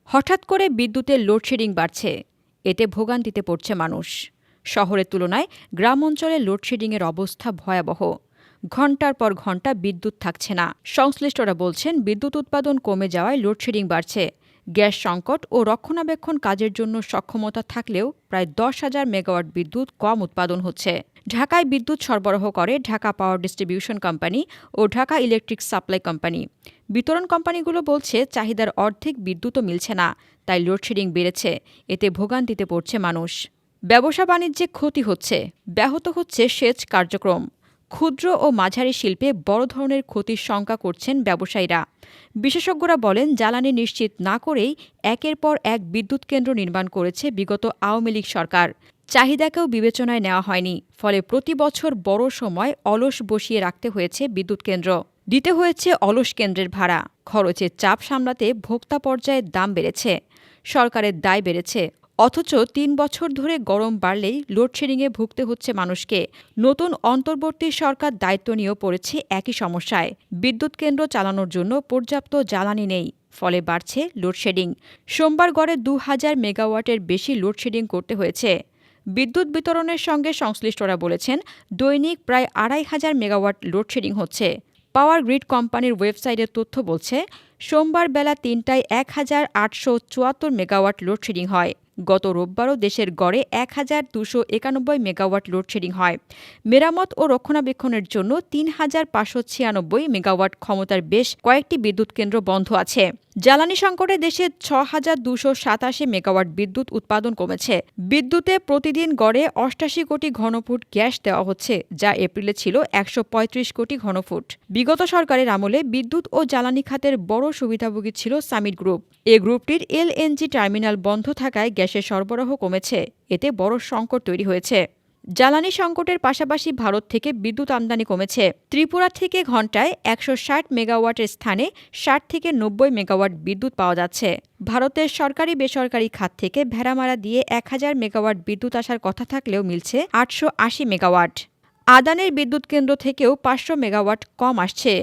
হঠাৎ করে বিদ্যুতের লোডশেডিং বাড়ছে, এতে ভোগান্তিতে পড়ছে মানুষ। শহরের তুলনায় গ্রাম অঞ্চলে লোডশেডিংয়ের অবস্থা ভয়াবহ। ঘণ্টার পর ঘণ্টা বিদ্যুৎ থাকছে না। সংশ্লিষ্টরা বলছেন, বিদ্যুৎ উৎপাদন কমে যাওয়ায় লোডশেডিং বাড়ছে। গ্যাস সংকট ও রক্ষণাবেক্ষণ কাজের জন্য সক্ষমতা থাকলেও প্রায় 10,000 মেগাওয়াট বিদ্যুৎ কম উৎপাদন হচ্ছে। ঢাকায় বিদ্যুৎ সরবরাহ করে ঢাকা পাওয়ার ডিস্ট্রিবিউশন কোম্পানি ও ঢাকা ইলেকট্রিক সাপ্লাই কোম্পানি। বিতরণ কোম্পানিগুলো বলছে, চাহিদার অর্ধেক বিদ্যুৎও মিলছে না, তাই লোডশেডিং বেড়েছে। এতে ভোগান্তিতে পড়ছে মানুষ। ব্যবসা বাণিজ্যে ক্ষতি হচ্ছে, ব্যাহত হচ্ছে সেচ কার্যক্রম। ক্ষুদ্র ও মাঝারি শিল্পে বড় ধরনের ক্ষতির শঙ্কা করছেন ব্যবসায়ীরা। বিশেষজ্ঞরা বলেন, জ্বালানি নিশ্চিত না করেই একের পর এক বিদ্যুৎ কেন্দ্র নির্মাণ করেছে বিগত আওয়ামী লীগ সরকার। চাহিদাকেও বিবেচনায় নেওয়া হয়নি, ফলে প্রতি বছর বড় সময় অলস বসিয়ে রাখতে হয়েছে বিদ্যুৎ কেন্দ্র। দিতে হয়েছে অলস কেন্দ্রের ভাড়া। খরচের চাপ সামলাতে ভোক্তা পর্যায়ে দাম বেড়েছে, সরকারের দায় বেড়েছে। অথচ ৩ বছর ধরে গরম বাড়লেই লোডশেডিংয়ে ভুগতে হচ্ছে মানুষকে। নতুন অন্তর্বর্তী সরকার দায়িত্ব নিয়েও পড়েছে একই সমস্যায়। বিদ্যুৎ কেন্দ্র চালানোর জন্য পর্যাপ্ত জ্বালানি নেই, ফলে বাড়ছে লোডশেডিং। সোমবার গড়ে ২,০০০ মেগাওয়াটের বেশি লোডশেডিং করতে হয়েছে। বিদ্যুৎ বিতরণের সঙ্গে সংশ্লিষ্টরা বলেছেন, দৈনিক প্রায় ২,৫০০ মেগাওয়াট লোডশেডিং হচ্ছে। পাওয়ার গ্রিড কোম্পানির ওয়েবসাইটের তথ্য বলছে, সোমবার বেলা ৩টায় ১,৮৭৪ মেগাওয়াট লোডশেডিং হয়। গত রোববারও দেশের গড়ে ১,২৯১ মেগাওয়াট লোডশেডিং হয়। মেরামত ও রক্ষণাবেক্ষণের জন্য ৩,৫৯৬ মেগাওয়াট ক্ষমতার বেশ কয়েকটি বিদ্যুৎ কেন্দ্র বন্ধ আছে। জ্বালানি সংকটে দেশে ৬,২৮৭ মেগাওয়াট বিদ্যুৎ উৎপাদন কমেছে। বিদ্যুতে প্রতিদিন গড়ে ৮৮ কোটি ঘনফুট গ্যাস দেওয়া হচ্ছে, যা এপ্রিলে ছিল ১৩৫ কোটি ঘনফুট। বিগত সরকারের আমলে বিদ্যুৎ ও জ্বালানি খাতের বড় সুবিধাভোগী ছিল সামিট গ্রুপ। এ গ্রুপটির এলএনজি টার্মিনাল বন্ধ থাকায় গ্যাসের সরবরাহ কমেছে। এতে বড় সংকট তৈরি হয়েছে। জ্বালানি সংকটের পাশাপাশি ভারত থেকে বিদ্যুৎ আমদানি কমেছে। ত্রিপুরা থেকে ঘণ্টায় ১৬০ মেগাওয়াটের স্থানে ৬০ থেকে ৯০ মেগাওয়াট বিদ্যুৎ পাওয়া যাচ্ছে। ভারতের সরকারি বেসরকারি খাত থেকে ভেড়ামারা দিয়ে ১,০০০ মেগাওয়াট বিদ্যুৎ আসার কথা থাকলেও মিলছে ৮৮০ মেগাওয়াট। আদানের বিদ্যুৎ কেন্দ্র থেকেও ৫০০ মেগাওয়াট কম আসছে।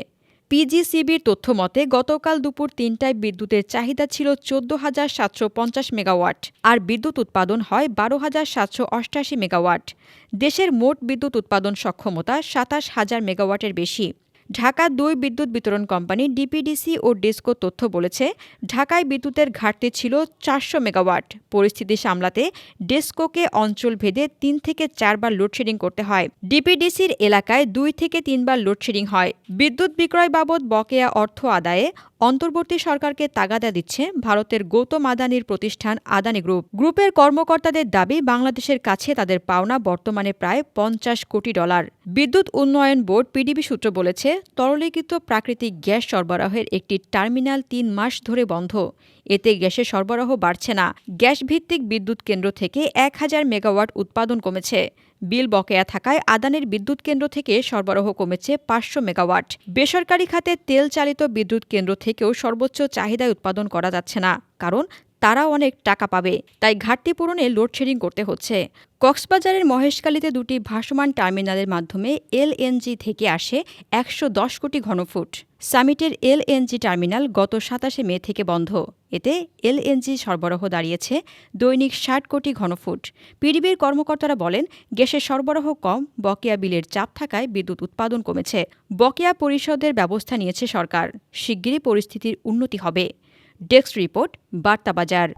পিজিসিবির তথ্য মতে, গতকাল দুপুর ৩টায় বিদ্যুতের চাহিদা ছিল ১৪,৭৫০ মেগাওয়াট, আর বিদ্যুৎ উৎপাদন হয় ১২,৭৮৮ মেগাওয়াট। দেশের মোট বিদ্যুৎ উৎপাদন সক্ষমতা ২৭,০০০ মেগাওয়াটের বেশি। ঢাকা ২ বিদ্যুৎ বিতরণ কোম্পানি ডিপিডিসি ও ডেসকো তথ্য বলেছে, ঢাকায় বিদ্যুতের ঘাটতি ছিল ৪০০ মেগাওয়াট। পরিস্থিতি সামলাতে ডেসকোকে অঞ্চলভেদে ৩ থেকে ৪ বার লোডশেডিং করতে হয়। ডিপিডিসির এলাকায় ২ থেকে ৩ বার লোডশেডিং হয়। বিদ্যুৎ বিক্রয় বাবদ বকেয়া অর্থ আদায়ে অন্তর্বর্তী সরকারকে তাগাদা দিচ্ছে ভারতের গৌতম আদানির প্রতিষ্ঠান আদানি গ্রুপ। গ্রুপের কর্মকর্তাদের দাবি, বাংলাদেশের কাছে তাদের পাওনা বর্তমানে প্রায় $৫০ কোটি। বিদ্যুৎ উন্নয়ন বোর্ড পিডিবি সূত্র বলেছে, তরলীকৃত প্রাকৃতিক গ্যাস সরবরাহের একটি টার্মিনাল ৩ মাস ধরে বন্ধ। এতে গ্যাসের সরবরাহ বাড়ছে না। গ্যাসভিত্তিক বিদ্যুৎ কেন্দ্র থেকে ১,০০০ মেগাওয়াট উৎপাদন কমেছে। বিল বকেয়া থাকায় আদানির বিদ্যুৎ কেন্দ্র থেকে সরবরাহ কমেছে ৫০০ মেগাওয়াট। বেসরকারি খাতে তেল চালিত বিদ্যুৎ কেন্দ্র থেকেও সর্বোচ্চ চাহিদায় উৎপাদন করা যাচ্ছে না, কারণ তারা অনেক টাকা পাবে, তাই ঘাটতি পূরণে লোডশেডিং করতে হচ্ছে। কক্সবাজারের মহেশখালীতে ২টি ভাসমান টার্মিনালের মাধ্যমে এলএনজি থেকে আসে ১১০ কোটি ঘনফুট। সামিটের এলএনজি টার্মিনাল গত ২৭শে মে থেকে বন্ধ। এতে এলএনজি সরবরাহ দাঁড়িয়েছে দৈনিক ৬০ কোটি ঘনফুট। পিডিবির কর্মকর্তারা বলেন, গ্যাসের সরবরাহ কম, বকেয়া বিলের চাপ থাকায় বিদ্যুৎ উৎপাদন কমেছে। বকেয়া পরিশোধের ব্যবস্থা নিয়েছে সরকার। শিগগিরই পরিস্থিতির উন্নতি হবে। Desk report, বার্তাবাজার।